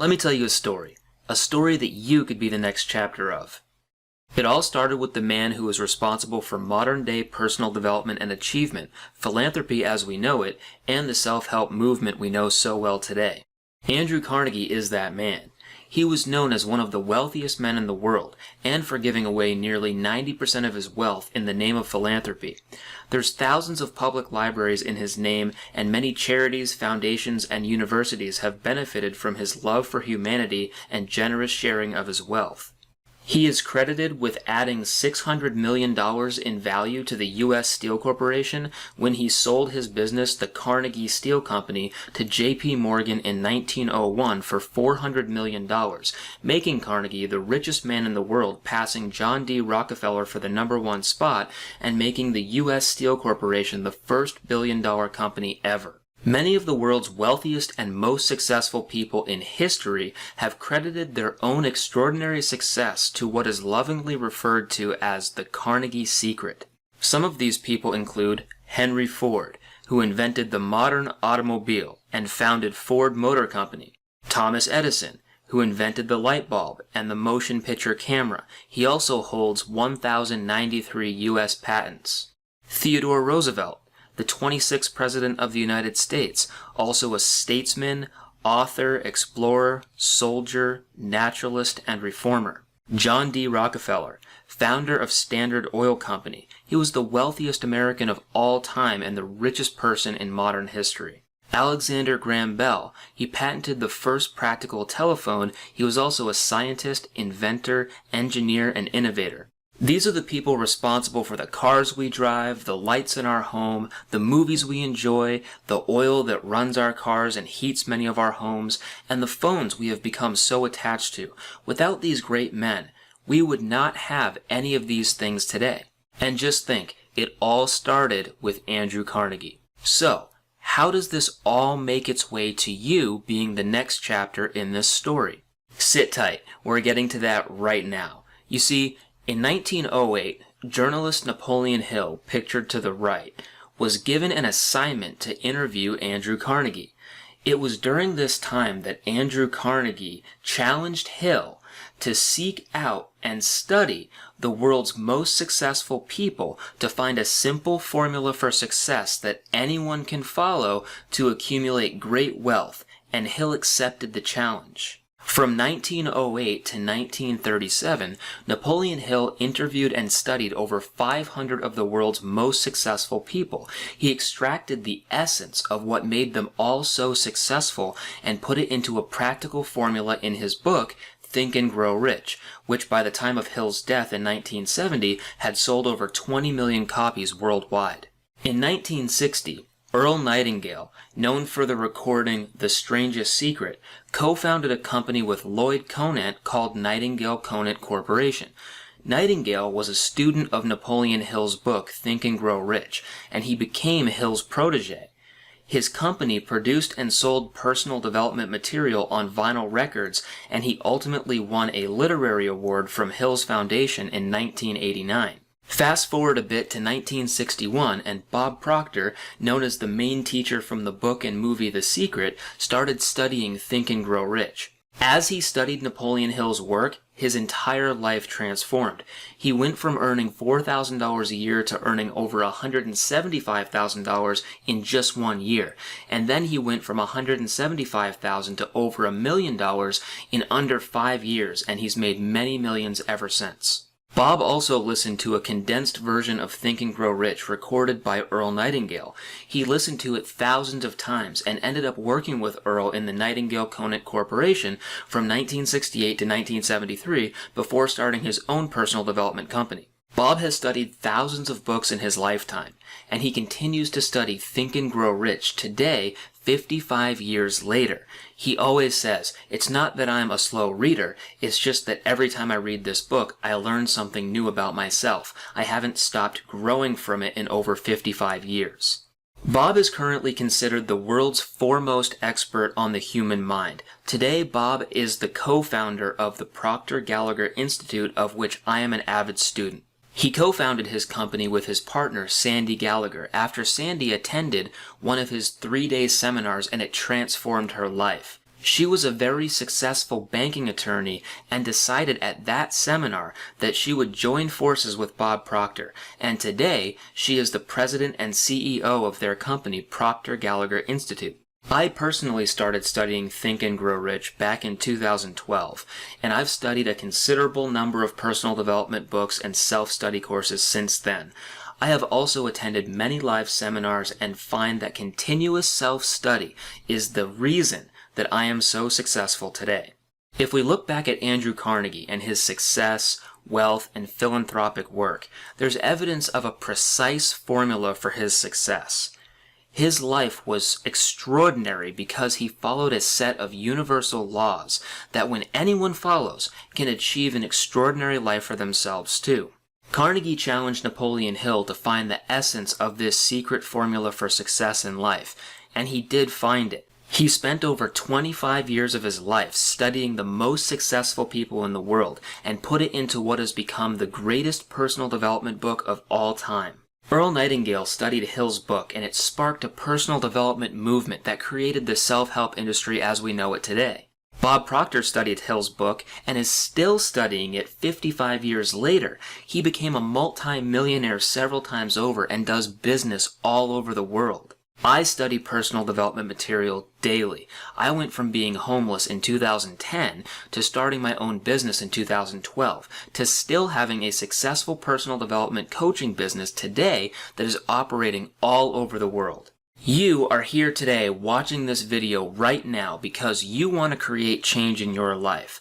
Let me tell you a story that you could be the next chapter of. It all started with the man who was responsible for modern-day personal development and achievement, philanthropy as we know it, and the self-help movement we know so well today. Andrew Carnegie is that man. He was known as one of the wealthiest men in the world, and for giving away nearly 90% of his wealth in the name of philanthropy. There's thousands of public libraries in his name, and many charities, foundations, and universities have benefited from his love for humanity and generous sharing of his wealth. He is credited with adding $600 million in value to the U.S. Steel Corporation when he sold his business, the Carnegie Steel Company, to J.P. Morgan in 1901 for $400 million, making Carnegie the richest man in the world, passing John D. Rockefeller for the #1 spot and making the U.S. Steel Corporation the first billion-dollar company ever. Many of the world's wealthiest and most successful people in history have credited their own extraordinary success to what is lovingly referred to as the Carnegie Secret. Some of these people include Henry Ford, who invented the modern automobile and founded Ford Motor Company; Thomas Edison, who invented the light bulb and the motion picture camera. He also holds 1,093 U.S. patents. Theodore Roosevelt, the 26th President of the United States, also a statesman, author, explorer, soldier, naturalist, and reformer. John D. Rockefeller, founder of Standard Oil Company. He was the wealthiest American of all time and the richest person in modern history. Alexander Graham Bell, he patented the first practical telephone. He was also a scientist, inventor, engineer, and innovator. These are the people responsible for the cars we drive, the lights in our home, the movies we enjoy, the oil that runs our cars and heats many of our homes, and the phones we have become so attached to. Without these great men, we would not have any of these things today. And just think, it all started with Andrew Carnegie. So, how does this all make its way to you being the next chapter in this story? Sit tight, we're getting to that right now. You see, in 1908, journalist Napoleon Hill, pictured to the right, was given an assignment to interview Andrew Carnegie. It was during this time that Andrew Carnegie challenged Hill to seek out and study the world's most successful people to find a simple formula for success that anyone can follow to accumulate great wealth, and Hill accepted the challenge. From 1908 to 1937, Napoleon Hill interviewed and studied over 500 of the world's most successful people. He extracted the essence of what made them all so successful and put it into a practical formula in his book, Think and Grow Rich, which by the time of Hill's death in 1970 had sold over 20 million copies worldwide. In 1960, Earl Nightingale, known for the recording The Strangest Secret, co-founded a company with Lloyd Conant called Nightingale Conant Corporation. Nightingale was a student of Napoleon Hill's book Think and Grow Rich, and he became Hill's protege. His company produced and sold personal development material on vinyl records, and he ultimately won a literary award from Hill's Foundation in 1989. Fast forward a bit to 1961, and Bob Proctor, known as the main teacher from the book and movie The Secret, started studying Think and Grow Rich. As he studied Napoleon Hill's work, his entire life transformed. He went from earning $4,000 a year to earning over $175,000 in just 1 year, and then he went from $175,000 to over $1 million in under 5 years, and he's made many millions ever since. Bob also listened to a condensed version of Think and Grow Rich recorded by Earl Nightingale. He listened to it thousands of times and ended up working with Earl in the Nightingale Conant Corporation from 1968 to 1973 before starting his own personal development company. Bob has studied thousands of books in his lifetime, and he continues to study Think and Grow Rich today, 55 years later. He always says, it's not that I'm a slow reader, it's just that every time I read this book, I learn something new about myself. I haven't stopped growing from it in over 55 years. Bob is currently considered the world's foremost expert on the human mind. Today, Bob is the co-founder of the Proctor Gallagher Institute, of which I am an avid student. He co-founded his company with his partner, Sandy Gallagher, after Sandy attended one of his 3-day seminars and it transformed her life. She was a very successful banking attorney and decided at that seminar that she would join forces with Bob Proctor, and today she is the president and CEO of their company, Proctor Gallagher Institute. I personally started studying Think and Grow Rich back in 2012, and I've studied a considerable number of personal development books and self-study courses since then. I have also attended many live seminars and find that continuous self-study is the reason that I am so successful today. If we look back at Andrew Carnegie and his success, wealth, and philanthropic work, there's evidence of a precise formula for his success. His life was extraordinary because he followed a set of universal laws that when anyone follows can achieve an extraordinary life for themselves too. Carnegie challenged Napoleon Hill to find the essence of this secret formula for success in life, and he did find it. He spent over 25 years of his life studying the most successful people in the world and put it into what has become the greatest personal development book of all time. Earl Nightingale studied Hill's book, and it sparked a personal development movement that created the self-help industry as we know it today. Bob Proctor studied Hill's book and is still studying it 55 years later. He became a multi-millionaire several times over and does business all over the world. I study personal development material daily. I went from being homeless in 2010 to starting my own business in 2012 to still having a successful personal development coaching business today that is operating all over the world. You are here today watching this video right now because you want to create change in your life.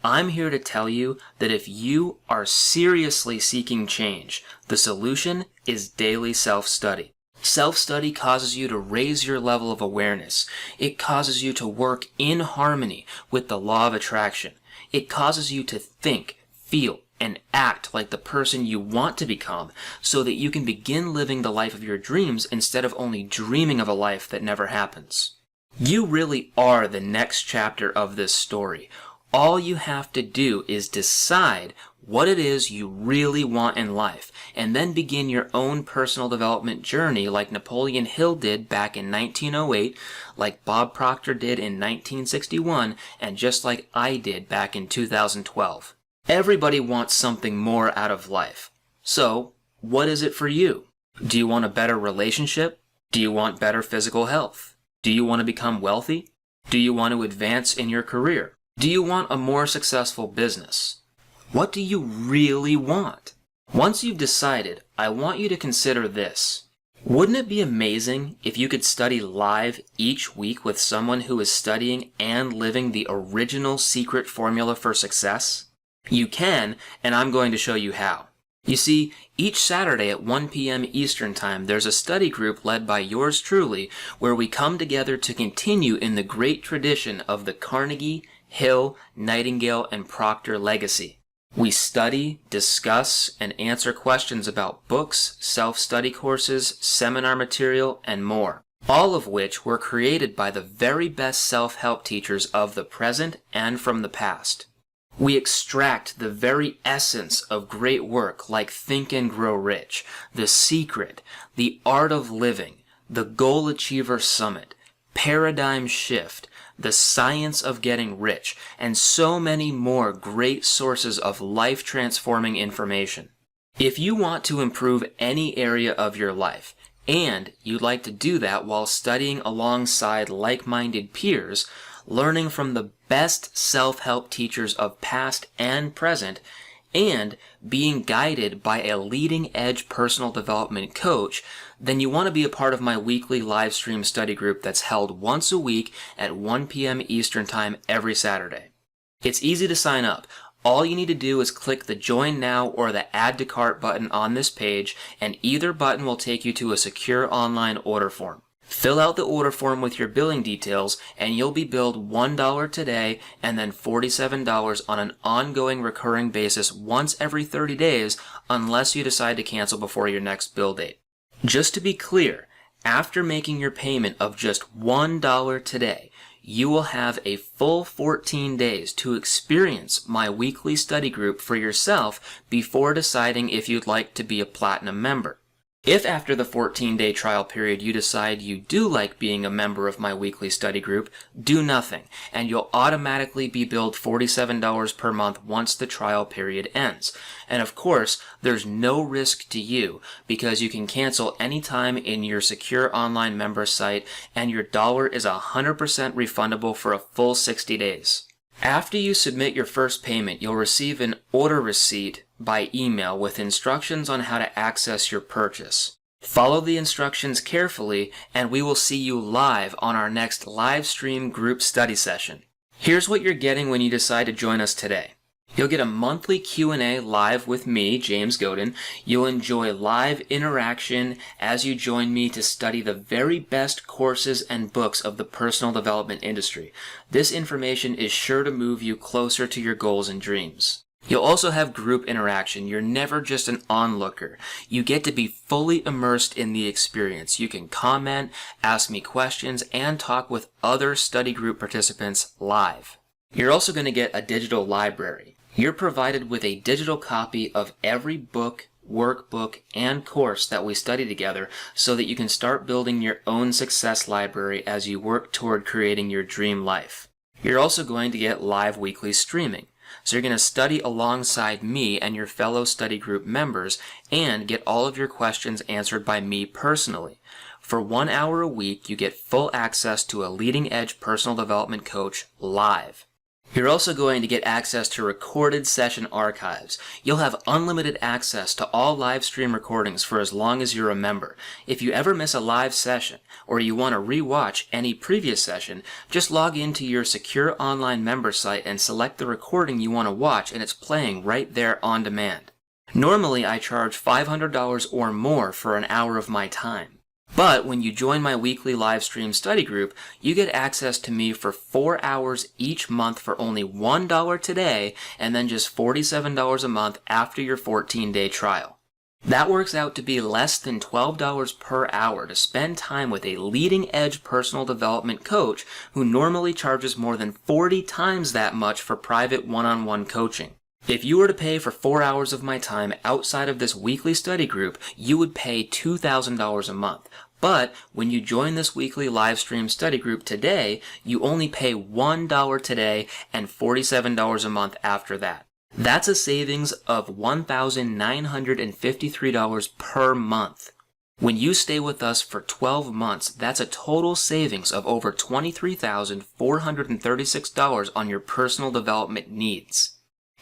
I'm here to tell you that if you are seriously seeking change, the solution is daily self-study. Self-study causes you to raise your level of awareness. It causes you to work in harmony with the law of attraction. It causes you to think, feel, and act like the person you want to become so that you can begin living the life of your dreams instead of only dreaming of a life that never happens. You really are the next chapter of this story. All you have to do is decide what it is you really want in life, and then begin your own personal development journey like Napoleon Hill did back in 1908, like Bob Proctor did in 1961, and just like I did back in 2012. Everybody wants something more out of life. So, what is it for you? Do you want a better relationship? Do you want better physical health? Do you want to become wealthy? Do you want to advance in your career? Do you want a more successful business? What do you really want? Once you've decided, I want you to consider this. Wouldn't it be amazing if you could study live each week with someone who is studying and living the original secret formula for success? You can, and I'm going to show you how. You see, each Saturday at 1 p.m. Eastern Time, there's a study group led by yours truly where we come together to continue in the great tradition of the Carnegie, Hill, Nightingale, and Proctor legacy. We study, discuss, and answer questions about books, self-study courses, seminar material, and more, all of which were created by the very best self-help teachers of the present and from the past. We extract the very essence of great work like Think and Grow Rich, The Secret, The Art of Living, The Goal Achiever Summit, Paradigm Shift, The Science of Getting Rich, and so many more great sources of life-transforming information. If you want to improve any area of your life, and you'd like to do that while studying alongside like-minded peers, learning from the best self-help teachers of past and present, and being guided by a leading-edge personal development coach, then you want to be a part of my weekly live stream study group that's held once a week at 1 p.m. Eastern Time every Saturday. It's easy to sign up. All you need to do is click the Join Now or the Add to Cart button on this page, and either button will take you to a secure online order form. Fill out the order form with your billing details, and you'll be billed $1 today and then $47 on an ongoing recurring basis once every 30 days unless you decide to cancel before your next bill date. Just to be clear, after making your payment of just $1 today, you will have a full 14 days to experience my weekly study group for yourself before deciding if you'd like to be a platinum member. If after the 14-day trial period you decide you do like being a member of my weekly study group, do nothing, and you'll automatically be billed $47 per month once the trial period ends. And of course, there's no risk to you because you can cancel anytime in your secure online member site, and your dollar is 100% refundable for a full 60 days. After you submit your first payment, you'll receive an order receipt by email with instructions on how to access your purchase. Follow the instructions carefully, and we will see you live on our next live stream group study session. Here's what you're getting when you decide to join us today. You'll get a monthly Q&A live with me, James Godin. You'll enjoy live interaction as you join me to study the very best courses and books of the personal development industry. This information is sure to move you closer to your goals and dreams. You'll also have group interaction. You're never just an onlooker. You get to be fully immersed in the experience. You can comment, ask me questions, and talk with other study group participants live. You're also going to get a digital library. You're provided with a digital copy of every book, workbook, and course that we study together so that you can start building your own success library as you work toward creating your dream life. You're also going to get live weekly streaming. So you're going to study alongside me and your fellow study group members and get all of your questions answered by me personally. For 1 hour a week, you get full access to a leading-edge personal development coach live. You're also going to get access to recorded session archives. You'll have unlimited access to all live stream recordings for as long as you're a member. If you ever miss a live session, or you want to re-watch any previous session, just log into your secure online member site and select the recording you want to watch, and it's playing right there on demand. Normally, I charge $500 or more for an hour of my time. But when you join my weekly live stream study group, you get access to me for 4 hours each month for only $1 today, and then just $47 a month after your 14-day trial. That works out to be less than $12 per hour to spend time with a leading-edge personal development coach who normally charges more than 40 times that much for private one-on-one coaching. If you were to pay for 4 hours of my time outside of this weekly study group, you would pay $2,000 a month. But when you join this weekly live stream study group today, you only pay $1 today and $47 a month after that. That's a savings of $1,953 per month. When you stay with us for 12 months, that's a total savings of over $23,436 on your personal development needs.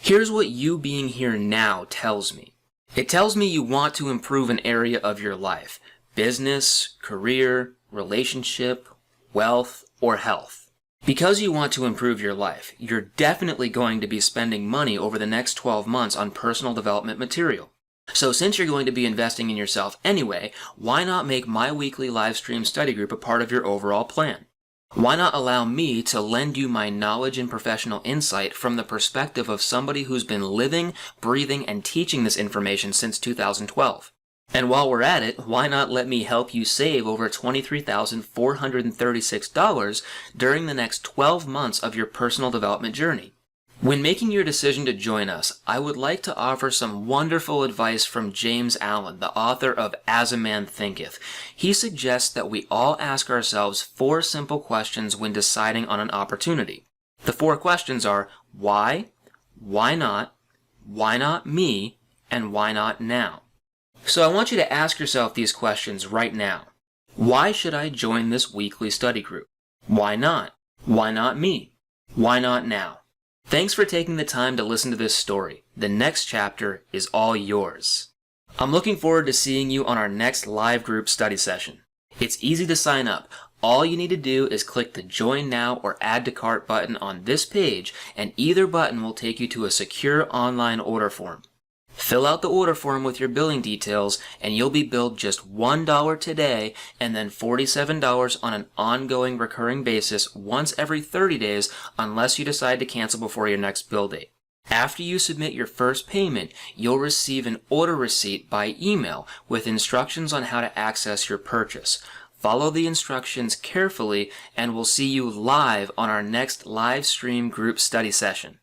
Here's what you being here now tells me. It tells me you want to improve an area of your life: business, career, relationship, wealth, or health. Because you want to improve your life, you're definitely going to be spending money over the next 12 months on personal development material. So since you're going to be investing in yourself anyway, why not make my weekly live stream study group a part of your overall plan? Why not allow me to lend you my knowledge and professional insight from the perspective of somebody who's been living, breathing, and teaching this information since 2012? And while we're at it, why not let me help you save over $23,436 during the next 12 months of your personal development journey? When making your decision to join us, I would like to offer some wonderful advice from James Allen, the author of As a Man Thinketh. He suggests that we all ask ourselves 4 simple questions when deciding on an opportunity. The 4 questions are: why not me, and why not now? So I want you to ask yourself these questions right now. Why should I join this weekly study group? Why not? Why not me? Why not now? Thanks for taking the time to listen to this story. The next chapter is all yours. I'm looking forward to seeing you on our next live group study session. It's easy to sign up. All you need to do is click the Join Now or Add to Cart button on this page, and either button will take you to a secure online order form. Fill out the order form with your billing details, and you'll be billed just $1 today and then $47 on an ongoing recurring basis once every 30 days unless you decide to cancel before your next bill date. After you submit your first payment, you'll receive an order receipt by email with instructions on how to access your purchase. Follow the instructions carefully, and we'll see you live on our next live stream group study session.